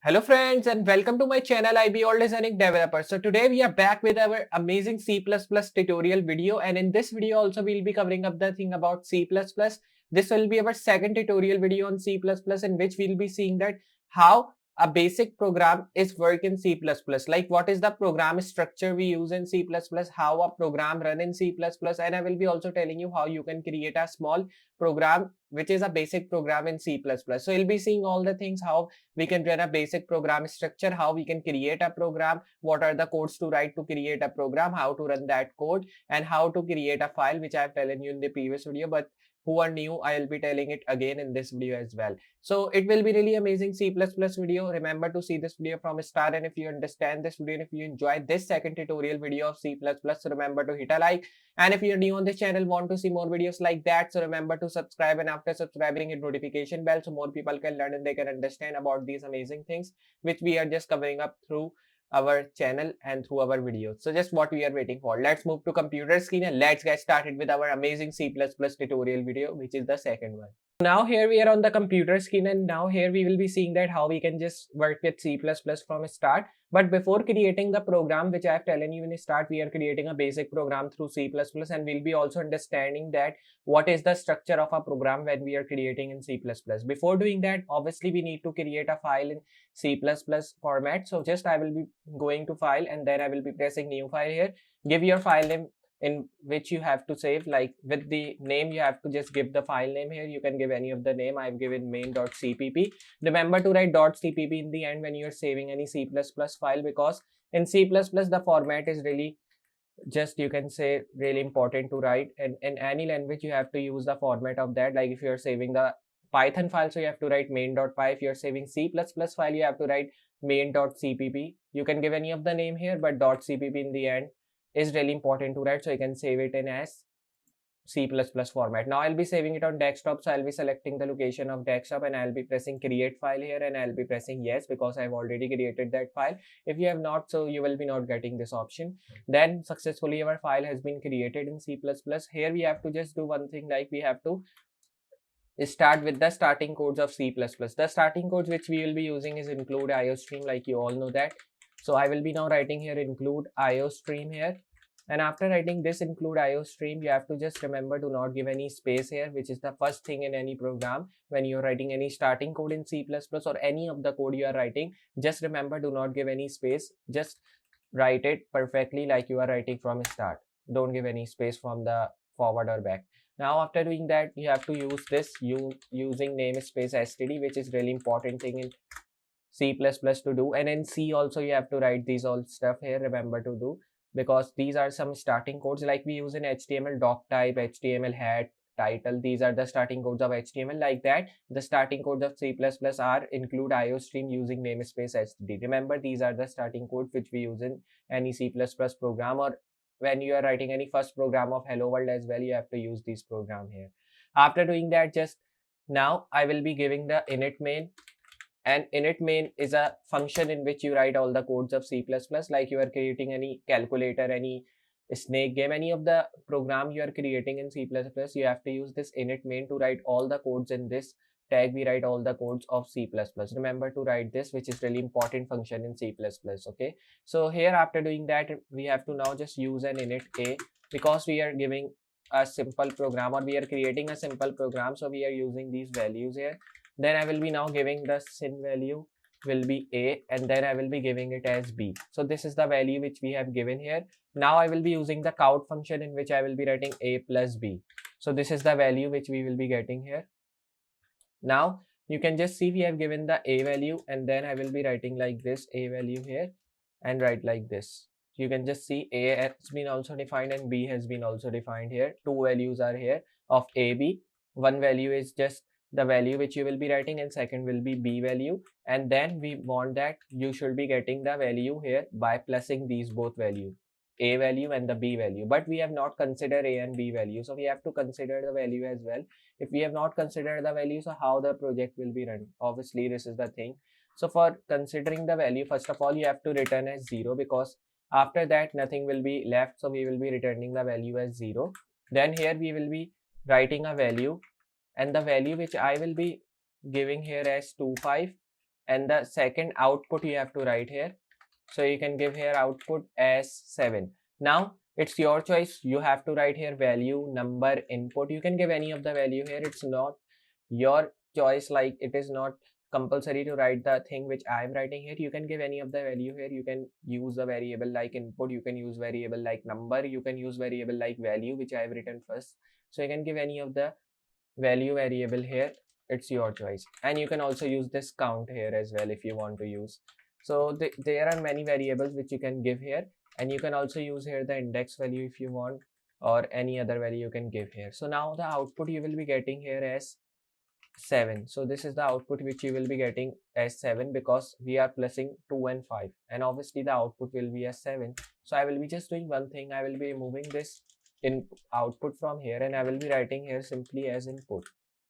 Hello friends and welcome to my channel Iballdesigningdeveloper. So today we are back with our amazing C++ tutorial video, and in this video also we'll be covering up the thing about C++. This will be our second tutorial video on C++ in which we'll be seeing that how a basic program is work in C++, like what is the program structure we use in C++, how a program run in C++, and I will be also telling you how you can create a small program which is a basic program in C++. So you'll be seeing all the things, how we can run a basic program structure, how we can create a program, what are the codes to write to create a program, how to run that code, and how to create a file, which I have told you in the previous video. But who are new, I will be telling it again in this video as well. So it will be really amazing C++ video. Remember to see this video from start, and if you understand this video and if you enjoy this second tutorial video of C++, so remember to hit a like. And if you're new on this channel, want to see more videos like that, so remember to subscribe, and after subscribing, hit notification bell so more people can learn and they can understand about these amazing things which we are just covering up through our channel and through our videos. So just what we are waiting for, let's move to computer screen and let's get started with our amazing C++ tutorial video, which is the second one. Now here we are on the computer screen, and now here we will be seeing that how we can just work with C++ from start. But before creating the program which I have told you in the start, we are creating a basic program through C++, and we'll be also understanding that what is the structure of a program when we are creating in C++. Before doing that, obviously we need to create a file in C++ format. So just I will be going to file, and then I will be pressing new file here. Give your file name in which you have to save, like with the name you have to just give the file name here. You can give any of the name. I've given main.cpp. Remember to write .cpp in the end when you're saving any C++ file, because in C++ the format is really just, you can say, really important to write, and in any language you have to use the format of that. Like if you're saving the Python file, so you have to write main.py. If you're saving C++ file, you have to write main.cpp. You can give any of the name here, but .cpp in the end is really important to write, so you can save it in as C++ format. Now I'll be saving it on desktop, so I'll be selecting the location of desktop, and I'll be pressing create file here, and I'll be pressing yes because I've already created that file. If you have not, so you will be not getting this option. Then successfully our file has been created in C++. Here we have to just do one thing, like we have to start with the starting codes of C++. The starting codes which we will be using is include IOStream, like you all know that. So I will be now writing here include IOStream here. And after writing this include IOStream, you have to just remember to not give any space here, which is the first thing in any program. When you're writing any starting code in C++ or any of the code you are writing, just remember to not give any space. Just write it perfectly like you are writing from start. Don't give any space from the forward or back. Now after doing that, you have to use this using namespace std, which is really important thing in C++ to do. And in C also you have to write these all stuff here, remember to do, because these are some starting codes like we use in HTML: doc type, HTML hat, title. These are the starting codes of HTML. Like that, the starting codes of C++ are include IOStream using namespace std. Remember, these are the starting codes which we use in any C++ program, or when you are writing any first program of hello world as well, you have to use this program here. After doing that, just now I will be giving the init main. And init main is a function in which you write all the codes of C++, like you are creating any calculator, any snake game, any of the program you are creating in C++, you have to use this init main to write all the codes. In this tag we write all the codes of C++. Remember to write this, which is really important function in C++. Okay, so here after doing that, we have to now just use an init a, because we are giving a simple program, or we are creating a simple program, so we are using these values here. Then I will be now giving the sin value will be a, and then I will be giving it as b. So this is the value which we have given here. Now I will be using the count function in which I will be writing a plus b. So this is the value which we will be getting here. Now you can just see we have given the a value, and then I will be writing like this a value here and write like this. You can just see a has been also defined and b has been also defined here. Two values are here of a, b. One value is just the value which you will be writing, and second will be b value, and then we want that you should be getting the value here by plussing these both value, a value and the b value. But we have not considered a and b value, so we have to consider the value as well. If we have not considered the value, so how the project will be run? Obviously this is the thing. So for considering the value, first of all you have to return as 0, because after that nothing will be left, so we will be returning the value as 0. Then here we will be writing a value, and the value which I will be giving here as 25, and the second output you have to write here. So you can give here output as 7. Now it's your choice. You have to write here value, number, input. You can give any of the value here. It's not your choice, like it is not compulsory to write the thing which I am writing here. You can give any of the value here. You can use a variable like input, you can use variable like number, you can use variable like value, which I have written first. So you can give any of the value variable here. It's your choice. And you can also use this count here as well if you want to use. So there are many variables which you can give here, and you can also use here the index value if you want, or any other value you can give here. So now the output you will be getting here as 7. So this is the output which you will be getting as 7, because we are plussing 2 and 5, and obviously the output will be as 7. So I will be just doing one thing. I will be removing this in output from here, and I will be writing here simply as input.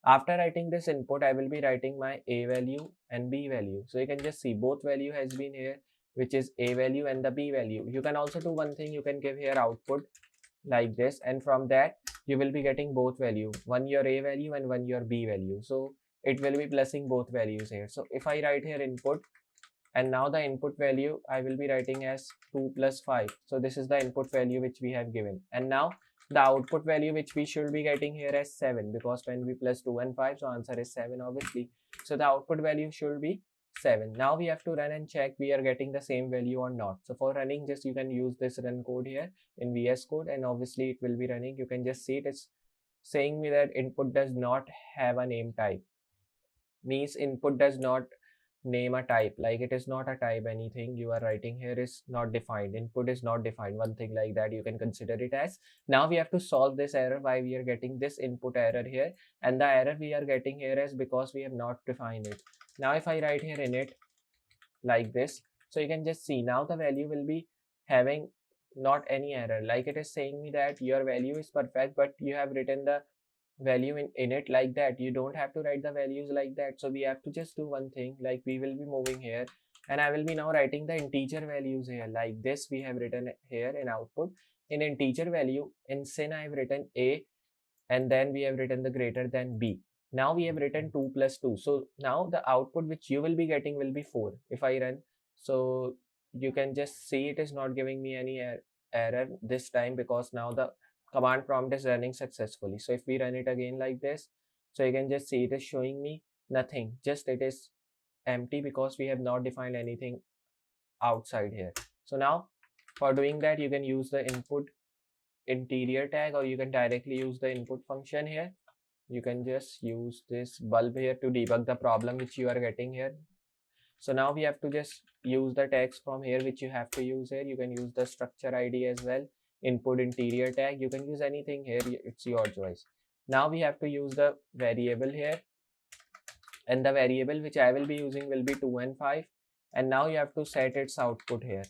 After writing this input, I will be writing my a value and b value. So you can just see both value has been here, which is a value and the b value. You can also do one thing. You can give here output like this, and from that you will be getting both value, one your a value and one your b value. So it will be plussing both values here. So if I write here input, and now the input value I will be writing as 2 plus 5. So this is the input value which we have given, and now the output value which we should be getting here as 7, because when we plus 2 and 5, so answer is 7 obviously. So the output value should be 7. Now we have to run and check we are getting the same value or not. So for running, just you can use this run code here in VS Code, and obviously it will be running. You can just see it is saying me that input does not have a name type, means input does not name a type, like it is not a type. Anything you are writing here is not defined, input is not defined, one thing like that you can consider it as. Now we have to solve this error, why we are getting this input error here, and the error we are getting here is because we have not defined it. Now if I write here init like this, so you can just see now the value will be having not any error, like it is saying me that your value is perfect, but you have written the value in it like that. You don't have to write the values like that. So we have to just do one thing, like we will be moving here, and I will be now writing the integer values here like this. We have written here in output in integer value. In sin I have written a, and then we have written the greater than b. Now we have written 2 plus 2. So now the output which you will be getting will be 4 if I run. So you can just see it is not giving me any error this time, because now the command prompt is running successfully. So if we run it again like this, so you can just see it is showing me nothing, just it is empty, because we have not defined anything outside here. So now for doing that, you can use the input interior tag, or you can directly use the input function here. You can just use this bulb here to debug the problem which you are getting here. So now we have to just use the tags from here which you have to use here. You can use the structure ID as well, input interior tag, you can use anything here, it's your choice. Now we have to use the variable here, and the variable which I will be using will be 2 and 5, and now you have to set its output here,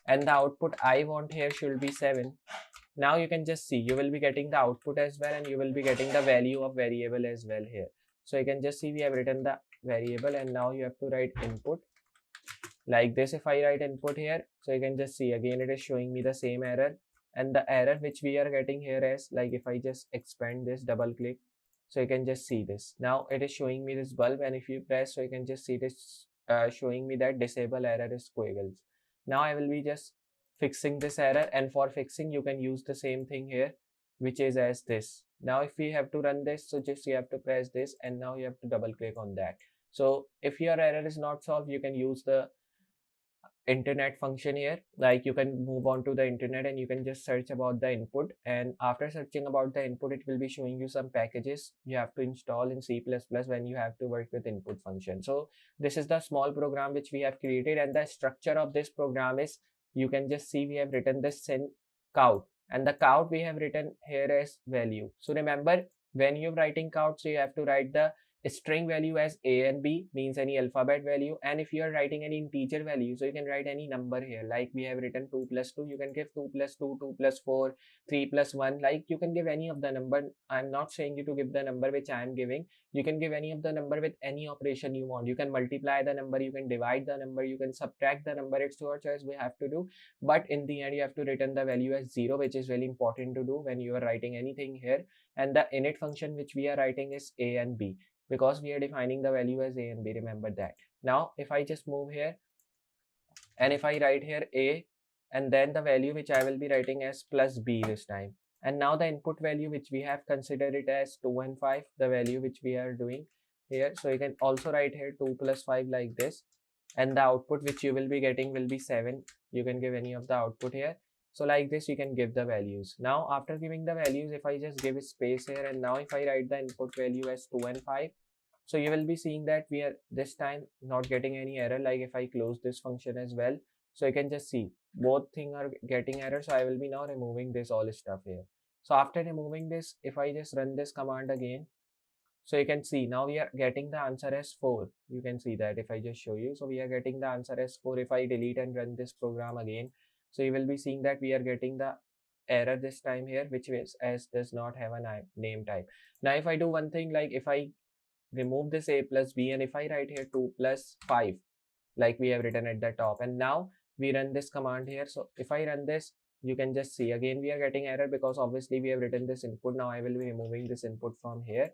and the output I want here should be 7. Now you can just see you will be getting the output as well, and you will be getting the value of variable as well here. So you can just see we have written the variable, and now you have to write input like this. If I write input here, so you can just see again it is showing me the same error, and the error which we are getting here is, like if I just expand this, double click, so you can just see this. Now it is showing me this bulb, and if you press, so you can just see it is showing me that disable error is squiggles. Now I will be just fixing this error, and for fixing you can use the same thing here, which is as this. Now if we have to run this, so just you have to press this, and now you have to double click on that. So if your error is not solved, you can use the internet function here, like you can move on to the internet and you can just search about the input, and after searching about the input, it will be showing you some packages you have to install in C++ when you have to work with input function. So this is the small program which we have created, and the structure of this program is, you can just see we have written this sin count, and the count we have written here as value. So remember, when you're writing count, so you have to write the string value as a and b, means any alphabet value, and if you are writing any integer value, so you can write any number here, like we have written 2 plus 2, you can give 2 plus 2, 2 plus 4, 3 plus 1, like you can give any of the number. I'm not saying you to give the number which I am giving. You can give any of the number with any operation you want. You can multiply the number, you can divide the number, you can subtract the number, it's your choice, we have to do. But in the end, you have to return the value as 0, which is really important to do when you are writing anything here. And the init function which we are writing is a and b, because we are defining the value as a and b, remember that. Now if I just move here and if I write here a, and then the value which I will be writing as plus b this time, and now the input value which we have considered it as 2 and 5, the value which we are doing here. So you can also write here 2 plus 5 like this, and the output which you will be getting will be 7. You can give any of the output here. So like this you can give the values. Now after giving the values, if I just give a space here, and now if I write the input value as 2 and 5, so you will be seeing that we are this time not getting any error. Like if I close this function as well, so you can just see both things are getting error. So I will be now removing this all stuff here. So after removing this, if I just run this command again, so you can see now we are getting the answer as 4. You can see that if I just show you, so we are getting the answer as 4. If I delete and run this program again, so you will be seeing that we are getting the error this time here, which is as does not have a name type. Now if I do one thing, like if I remove this a plus b, and if I write here 2 plus 5 like we have written at the top, and now we run this command here. So if I run this, you can just see again we are getting error because obviously we have written this input. Now I will be removing this input from here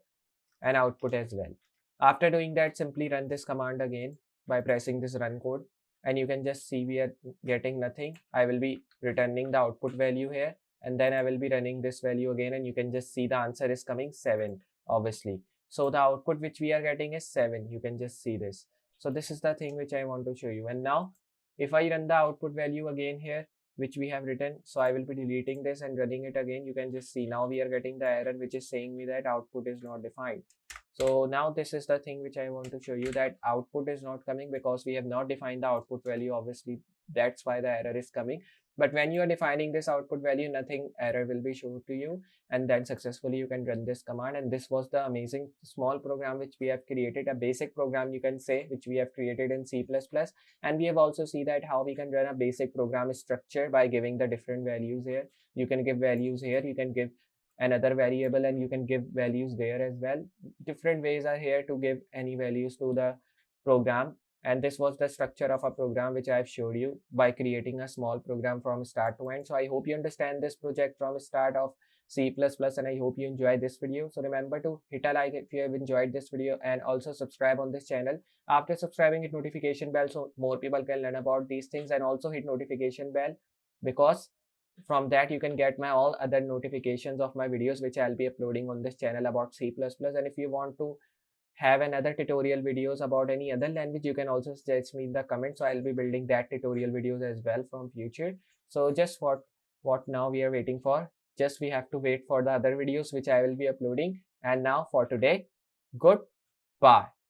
and output as well. After doing that, simply run this command again by pressing this run code, and you can just see we are getting nothing. I will be returning the output value here, and then I will be running this value again, and you can just see the answer is coming 7 obviously. So the output which we are getting is 7. You can just see this. So this is the thing which I want to show you. And now if I run the output value again here, which we have written, so I will be deleting this and running it again. You can just see now we are getting the error which is saying me that output is not defined. So now this is the thing which I want to show you, that output is not coming because we have not defined the output value. Obviously that's why the error is coming. But when you are defining this output value, nothing error will be shown to you, and then successfully you can run this command. And this was the amazing small program which we have created, a basic program you can say, which we have created in C++. And we have also see that how we can run a basic program structure by giving the different values here. You can give values here, you can give another variable, and you can give values there as well. Different ways are here to give any values to the program. And this was the structure of a program which I have showed you by creating a small program from start to end. So I hope you understand this project from start of C++, and I hope you enjoy this video. So remember to hit a like if you have enjoyed this video, and also subscribe on this channel. After subscribing, hit notification bell so more people can learn about these things, and also hit notification bell because from that you can get my all other notifications of my videos which I'll be uploading on this channel about C++. And if you want to have another tutorial videos about any other language, you can also suggest me in the comments, so I'll be building that tutorial videos as well from future. So just what now we are waiting for, just we have to wait for the other videos which I will be uploading. And now for today, goodbye.